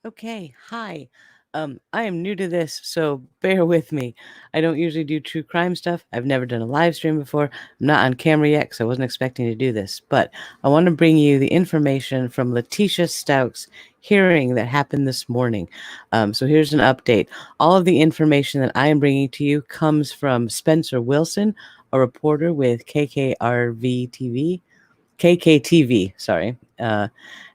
Okay, hi. I am new to this, so bear with me. I don't usually do true crime stuff. I've never done a live stream before. I'm not on camera yet because I wasn't expecting to do this. But I want to bring you the information from Leticia Stauch's hearing that happened this morning. So here's an update. All of the information that I am bringing to you comes from Spencer Wilson, a reporter with KKTV, sorry.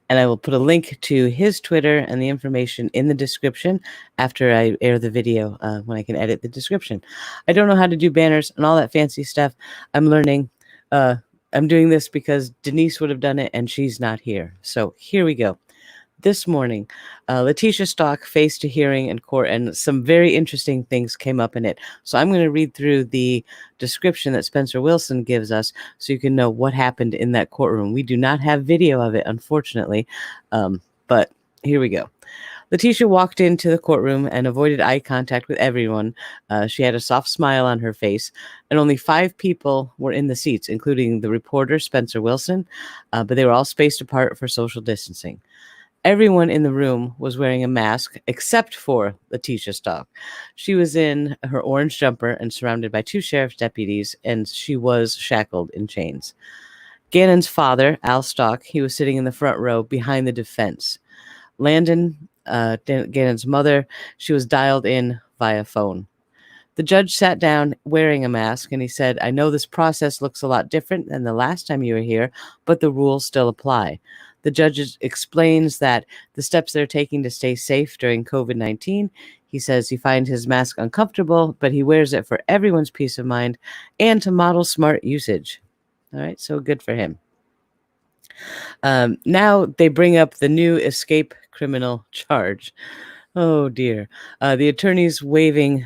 And I will put a link to his Twitter and the information in the description after I air the video when I can edit the description. I don't know how to do banners and all that fancy stuff. I'm learning. I'm doing this because Denise would have done it and she's not here. So here we go. This morning, Leticia Stauch faced a hearing in court, and some very interesting things came up in it. So I'm going to read through the description that Spencer Wilson gives us so you can know what happened in that courtroom. We do not have video of it, unfortunately, but here we go. Leticia walked into the courtroom and avoided eye contact with everyone. She had a soft smile on her face, and only 5 people were in the seats, including the reporter, Spencer Wilson, but they were all spaced apart for social distancing. Everyone in the room was wearing a mask except for Leticia Stauch. She was in her orange jumper and surrounded by 2 sheriff's deputies, and she was shackled in chains. Gannon's father, Al Stauch, he was sitting in the front row behind the defense. Landon, Gannon's mother, she was dialed in via phone. The judge sat down wearing a mask, and he said, "I know this process looks a lot different than the last time you were here, but the rules still apply." The judge explains that the steps they're taking to stay safe during COVID-19. He says he finds his mask uncomfortable, but he wears it for everyone's peace of mind and to model smart usage. All right, so good for him. Now they bring up the new escape criminal charge. Oh dear. The attorney's waiving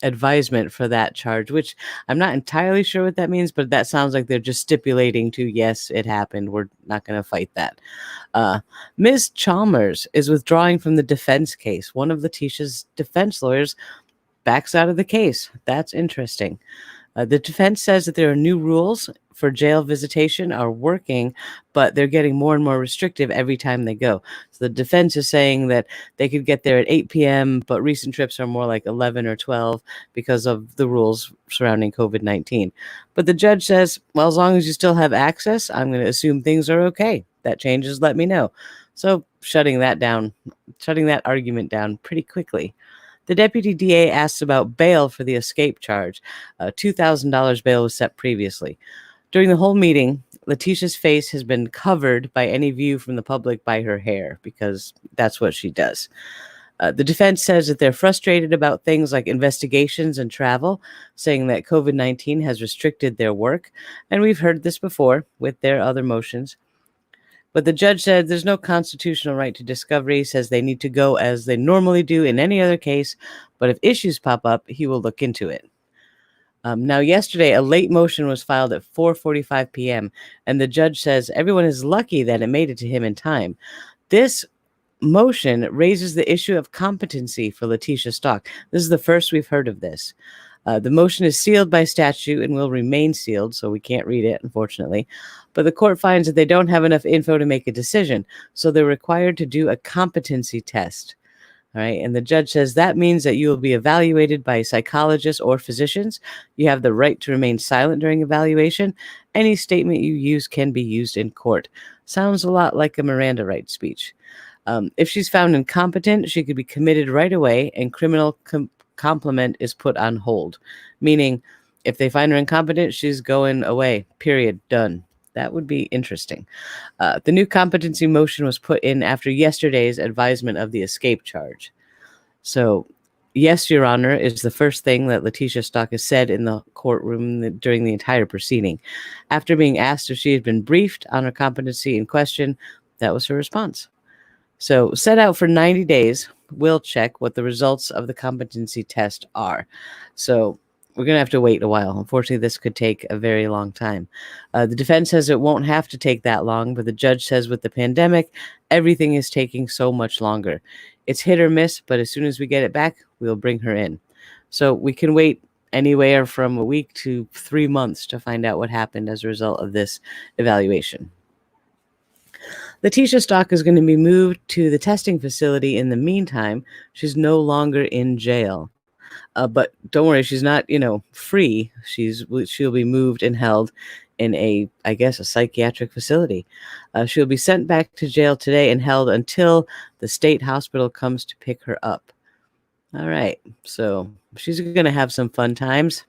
advisement for that charge, which I'm not entirely sure what that means, but that sounds like they're just stipulating to, yes, it happened. We're not going to fight that. Ms. Chalmers is withdrawing from the defense case. One of Leticia's defense lawyers backs out of the case. That's interesting. The defense says that there are new rules for jail visitation are working, but they're getting more and more restrictive every time they go. So the defense is saying that they could get there at 8 p.m., but recent trips are more like 11 or 12 because of the rules surrounding COVID-19. But the judge says, well, as long as you still have access, I'm going to assume things are okay. That changes, let me know. So shutting that argument down pretty quickly. The deputy DA asks about bail for the escape charge. $2,000 bail was set previously. During the whole meeting, Leticia's face has been covered by any view from the public by her hair, because that's what she does. The defense says that they're frustrated about things like investigations and travel, saying that COVID-19 has restricted their work. And we've heard this before with their other motions. But the judge said there's no constitutional right to discovery, says they need to go as they normally do in any other case, but if issues pop up, he will look into it. Now, yesterday, a late motion was filed at 4:45 p.m., and the judge says everyone is lucky that it made it to him in time. This motion raises the issue of competency for Leticia Stauch. This is the first we've heard of this. The motion is sealed by statute and will remain sealed, so we can't read it, unfortunately. But the court finds that they don't have enough info to make a decision, so they're required to do a competency test. All right, and the judge says that means that you will be evaluated by psychologists or physicians. You have the right to remain silent during evaluation. Any statement you use can be used in court. Sounds a lot like a Miranda rights speech. If she's found incompetent, she could be committed right away, and criminal complement is put on hold, meaning if they find her incompetent, she's going away, period, done. That would be interesting. The new competency motion was put in after yesterday's advisement of the escape charge. So, yes, Your Honor, is the first thing that Leticia Stauch has said in the courtroom during the entire proceeding. After being asked if she had been briefed on her competency in question, that was her response. So, set out for 90 days, we'll check what the results of the competency test are. So, we're going to have to wait a while. Unfortunately, this could take a very long time. The defense says it won't have to take that long, but the judge says with the pandemic, everything is taking so much longer. It's hit or miss, but as soon as we get it back, we'll bring her in. So we can wait anywhere from a week to 3 months to find out what happened as a result of this evaluation. Leticia Stauch is going to be moved to the testing facility in the meantime. She's no longer in jail. But don't worry, she's not, free. She'll be moved and held in I guess, a psychiatric facility. She'll be sent back to jail today and held until the state hospital comes to pick her up. All right, so she's going to have some fun times.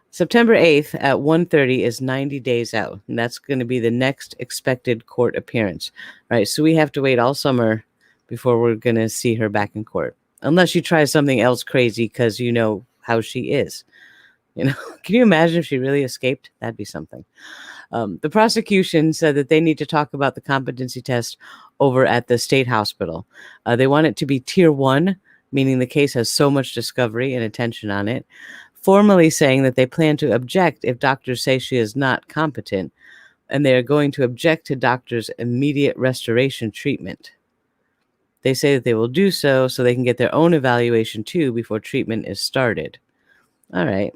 September 8th at 1:30 is 90 days out, and that's going to be the next expected court appearance. Right, so we have to wait all summer before we're going to see her back in court. Unless she tries something else crazy, because you know how she is. Can you imagine if she really escaped? That'd be something. The prosecution said that they need to talk about the competency test over at the state hospital. They want it to be tier 1, meaning the case has so much discovery and attention on it, formally saying that they plan to object if doctors say she is not competent, and they are going to object to doctors' immediate restoration treatment. They say that they will do so they can get their own evaluation too before treatment is started. All right.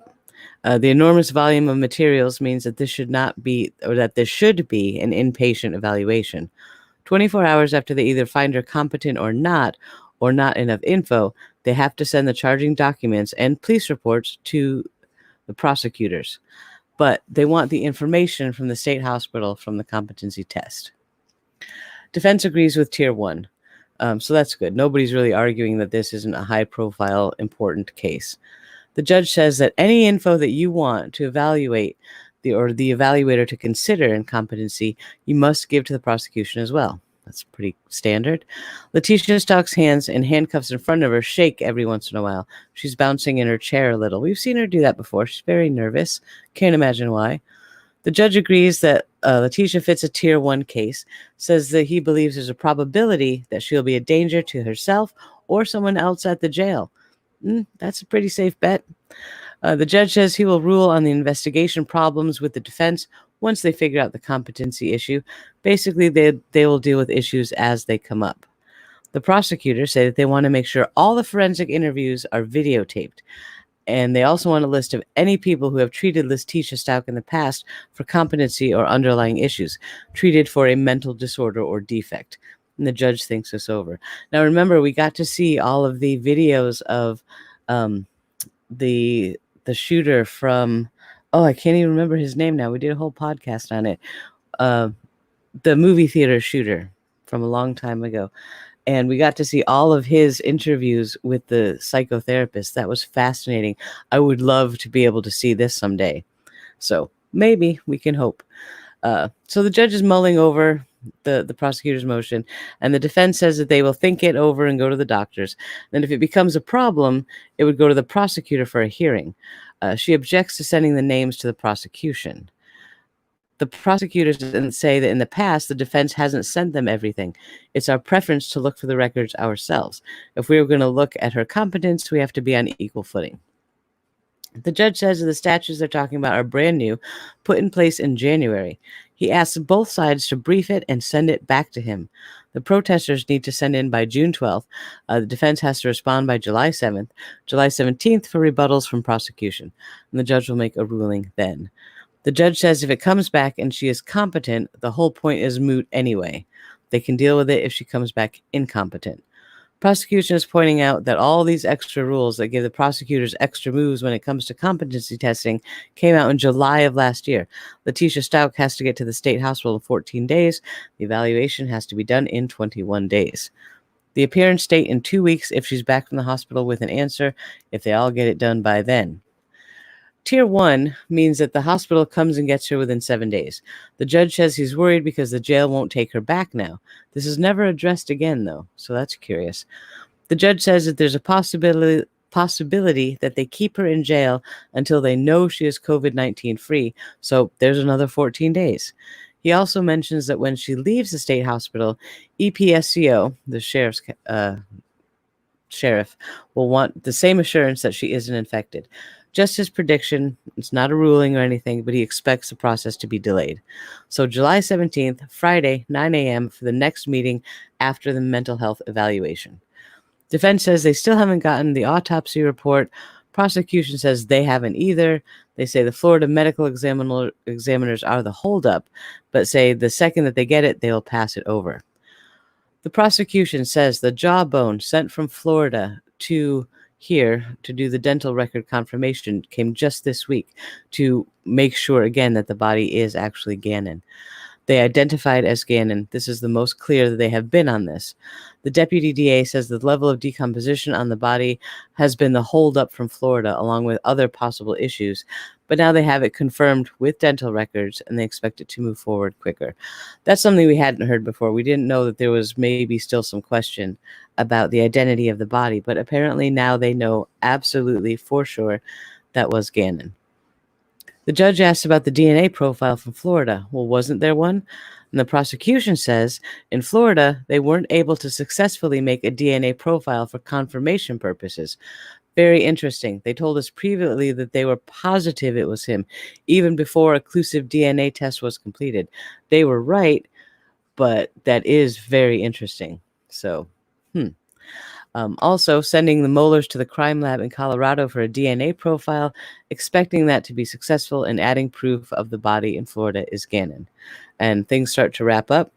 The enormous volume of materials means that this should be an inpatient evaluation. 24 hours after they either find her competent or not enough info, they have to send the charging documents and police reports to the prosecutors. But they want the information from the state hospital from the competency test. Defense agrees with tier 1. So that's good. Nobody's really arguing that this isn't a high-profile, important case. The judge says that any info that you want to evaluate the evaluator to consider incompetency, you must give to the prosecution as well. That's pretty standard. Leticia Stauch's hands and handcuffs in front of her shake every once in a while. She's bouncing in her chair a little. We've seen her do that before. She's very nervous. Can't imagine why. The judge agrees that Leticia fits a tier 1 case, says that he believes there's a probability that she'll be a danger to herself or someone else at the jail. That's a pretty safe bet. The judge says he will rule on the investigation problems with the defense once they figure out the competency issue. Basically, they will deal with issues as they come up. The prosecutors say that they want to make sure all the forensic interviews are videotaped. And they also want a list of any people who have treated Leticia Stauch in the past for competency or underlying issues, treated for a mental disorder or defect. And the judge thinks this over. Now, remember, we got to see all of the videos of the shooter from, I can't even remember his name now. We did a whole podcast on it. The movie theater shooter from a long time ago. And we got to see all of his interviews with the psychotherapist. That was fascinating. I would love to be able to see this someday. So maybe we can hope. So the judge is mulling over the prosecutor's motion, and the defense says that they will think it over and go to the doctors. Then if it becomes a problem, it would go to the prosecutor for a hearing. She objects to sending the names to the prosecution. The prosecutors say that in the past, the defense hasn't sent them everything. It's our preference to look for the records ourselves. If we were going to look at her competence, we have to be on equal footing. The judge says that the statutes they're talking about are brand new, put in place in January. He asks both sides to brief it and send it back to him. The protesters need to send in by June 12th. The defense has to respond by July 7th, July 17th for rebuttals from prosecution, and the judge will make a ruling then. The judge says if it comes back and she is competent, the whole point is moot anyway. They can deal with it if she comes back incompetent. Prosecution is pointing out that all these extra rules that give the prosecutors extra moves when it comes to competency testing came out in July of last year. Leticia Stauch has to get to the state hospital in 14 days. The evaluation has to be done in 21 days. The appearance date in 2 weeks if she's back from the hospital with an answer, if they all get it done by then. Tier 1 means that the hospital comes and gets her within 7 days. The judge says he's worried because the jail won't take her back now. This is never addressed again, though, so that's curious. The judge says that there's a possibility that they keep her in jail until they know she is COVID-19 free, so there's another 14 days. He also mentions that when she leaves the state hospital, EPSCO, the sheriff, will want the same assurance that she isn't infected. Just his prediction, it's not a ruling or anything, but he expects the process to be delayed. So July 17th, Friday, 9 a.m. for the next meeting after the mental health evaluation. Defense says they still haven't gotten the autopsy report, Prosecution says they haven't either. They say the Florida medical examiners are the holdup, but say the second that they get it, they'll pass it over. The prosecution says the jawbone sent from Florida to here to do the dental record confirmation came just this week to make sure again that the body is actually Gannon. They identified as Gannon. This is the most clear that they have been on this. The deputy DA says the level of decomposition on the body has been the holdup from Florida, along with other possible issues. But now they have it confirmed with dental records, and they expect it to move forward quicker. That's something we hadn't heard before. We didn't know that there was maybe still some question about the identity of the body, but apparently now they know absolutely for sure that was Gannon. The judge asked about the DNA profile from Florida. Well, wasn't there one? And the prosecution says in Florida, they weren't able to successfully make a DNA profile for confirmation purposes. Very interesting. They told us previously that they were positive it was him, even before a occlusive DNA test was completed. They were right, but that is very interesting. So, also sending the molars to the crime lab in Colorado for a DNA profile, expecting that to be successful, and adding proof of the body in Florida is Gannon. And things start to wrap up.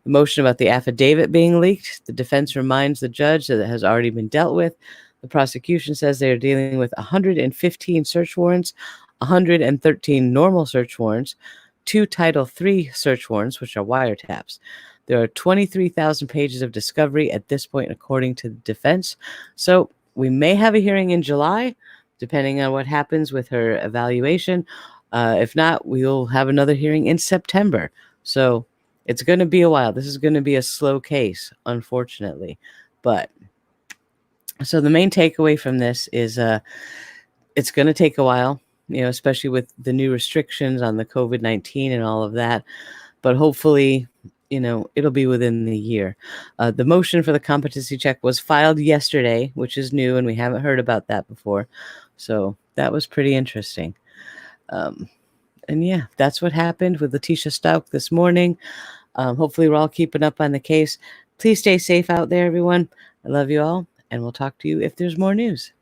The motion about the affidavit being leaked, the defense reminds the judge that it has already been dealt with. The prosecution says they are dealing with 115 search warrants, 113 normal search warrants, 2 Title III search warrants, which are wiretaps. There are 23,000 pages of discovery at this point, according to the defense. So we may have a hearing in July, depending on what happens with her evaluation. If not, we'll have another hearing in September. So it's going to be a while. This is going to be a slow case, unfortunately. But so the main takeaway from this is it's going to take a while, especially with the new restrictions on the COVID-19 and all of that. But hopefully, it'll be within the year. The motion for the competency check was filed yesterday, which is new, and we haven't heard about that before. So that was pretty interesting. And yeah, that's what happened with Leticia Stauch this morning. Hopefully we're all keeping up on the case. Please stay safe out there, everyone. I love you all, and we'll talk to you if there's more news.